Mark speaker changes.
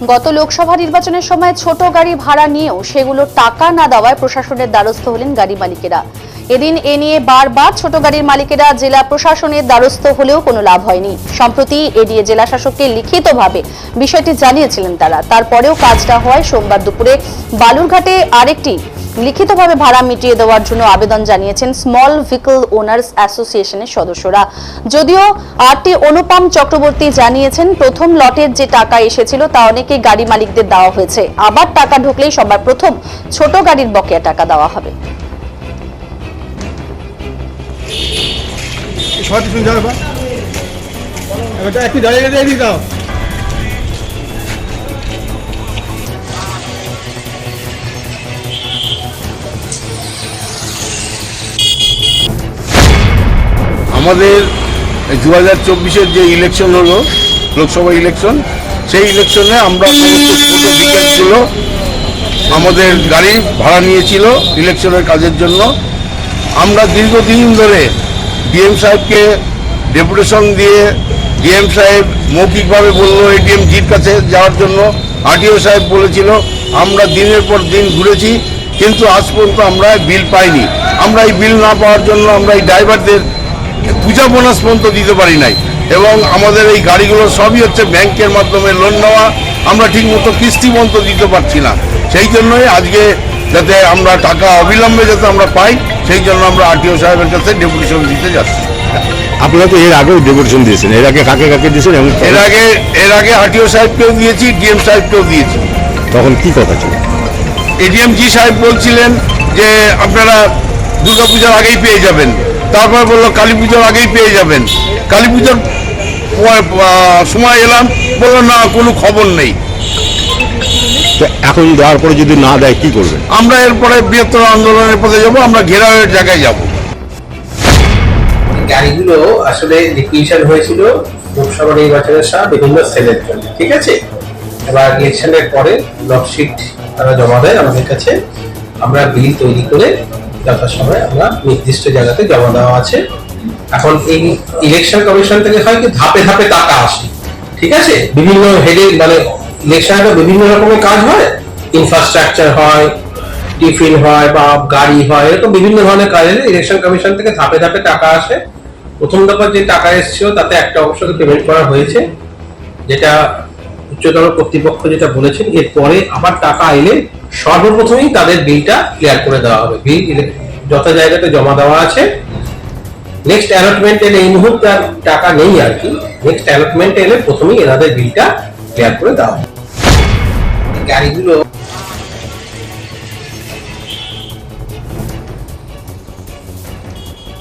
Speaker 1: গত লোকসভা নির্বাচনের সময় ছোট গাড়ি ভাড়া নিয়েও সেগুলো টাকা না দেওয়ায় প্রশাসনের দ্বারস্থ হলেন গাড়ি মালিকেরা। এদিন এ নিয়ে বারবার ছোট গাড়ির মালিকেরা জেলা প্রশাসনের দ্বারস্থ হলেও কোনো লাভ হয়নি। সম্প্রতি এ নিয়ে জেলা শাসককে লিখিতভাবে বিষয়টি জানিয়েছিলেন তারা। তারপরেও কাজটা হয় সোমবার দুপুরে বালুরঘাটে আরেকটি লিখিতভাবে ভাড়া মিটিয়ে দেওয়ার জন্য আবেদন জানিয়েছেন স্মল ভেহিকল ওনার্স অ্যাসোসিয়েশনের সদস্যরা। যদিও আরটি অনুপম চক্রবর্তী জানিয়েছেন প্রথম লটের যে টাকা এসেছিল তা অনেকে গাড়ি মালিকদের দেওয়া হয়েছে, আবার টাকা ঢুকলেই সবার প্রথম ছোট গাড়ির বকেয়া টাকা দেওয়া হবে।
Speaker 2: আমাদের 2024-এর যে ইলেকশন হলো, লোকসভা ইলেকশন, সেই ইলেকশনে আমরা সমস্ত ছোট ভেহিকেলগুলো আমাদের গাড়ি ভাড়া নিয়েছিল ইলেকশনের কাজের জন্য। আমরা দীর্ঘদিন ধরে ডিএম সাহেবকে ডেপুটেশন দিয়ে, ডিএম সাহেব মৌখিকভাবে বললো এডিএম জির কাছে যাওয়ার জন্য, আরটিও সাহেব বলেছিল, আমরা দিনের পর দিন ঘুরেছি, কিন্তু আজ পর্যন্ত আমরা বিল পাইনি। আমরা এই বিল না পাওয়ার জন্য আমরা এই ড্রাইভারদের পূজা বোনাস পর্যন্ত দিতে পারি নাই, এবং আমাদের এই গাড়িগুলো সবই হচ্ছে ব্যাংকের মাধ্যমে লোন নেওয়া, আমরা ঠিকমতো কিস্তি পর্যন্ত দিতে পারছি না। সেই জন্যই আজকে যাতে আমরা টাকা অবিলম্বে যাতে আমরা পাই, সেই জন্য আমরা আরটিও সাহেবের কাছে ডেপুটেশন দিতে যাচ্ছি।
Speaker 3: আপনারা তো এর আগেও ডেপুটেশন দিয়েছেন, এর আগে কাকে কাকে দিয়েছেন?
Speaker 2: এর আগে আরটিও সাহেবকেও দিয়েছি, ডিএম সাহেবকেও দিয়েছি।
Speaker 3: তখন কি কথা ছিল?
Speaker 2: এডিএম জি সাহেব বলছিলেন যে আপনারা দুর্গাপূজার আগেই পেয়ে যাবেন, তারপর বললো কালী পুজোর আগেই পেয়ে যাবেন। কালী পুজোর সময় এলাম, বললো না, কোনো খবর নেই।
Speaker 3: তো এখন দেওয়ার পরে যদি না দেয় কি করবেন?
Speaker 2: আমরা এরপরে বৃহত্তর আন্দোলনের পথে যাব, আমরা ঘেরাওয়ের জায়গায় যাব।
Speaker 4: গাড়িগুলো আসলে রিকুইজিশন হয়েছিল লোকসভা নির্বাচনের সময় বিভিন্ন সেলের জন্য, ঠিক আছে। এবার ইলেকশনের পরে লকশিট তারা জমা দেয় আমাদের কাছে, আমরা বিল তৈরি করে যথাসময়ে আমরা নির্দিষ্ট জায়গাতে জমা দেওয়া আছে। এখন এই ইলেকশন কমিশন থেকে হয় কি ধাপে ধাপে টাকা আসে, ঠিক আছে। বিভিন্ন হেডে মানে ইলেকশনে বিভিন্ন রকমের কাজ হয়, ইনফ্রাস্ট্রাকচার হয়, টিফিন হয় বা গাড়ি হয়, এরকম বিভিন্ন ধরনের কাজে ইলেকশন কমিশন থেকে ধাপে ধাপে টাকা আসে। প্রথম দফার যে টাকা এসেছিল তাতে একটা অংশকে পেমেন্ট করা হয়েছে, যেটা উচ্চতর কর্তৃপক্ষ যেটা বলেছেন। এরপরে আবার টাকা এলে সর্বপ্রথমেই তাদের বিলটা ক্লিয়ার করে দেওয়া হবে। বিল যত জায়গাতে জমা দেওয়া আছে, নেক্সট অ্যালটমেন্ট এলে, এই মুহূর্তে আর টাকা নেই আর কি, নেক্সট অ্যালটমেন্ট এলে প্রথমেই এনাদের বিলটা ক্লিয়ার করে দেওয়া হবে। গাড়িগুলো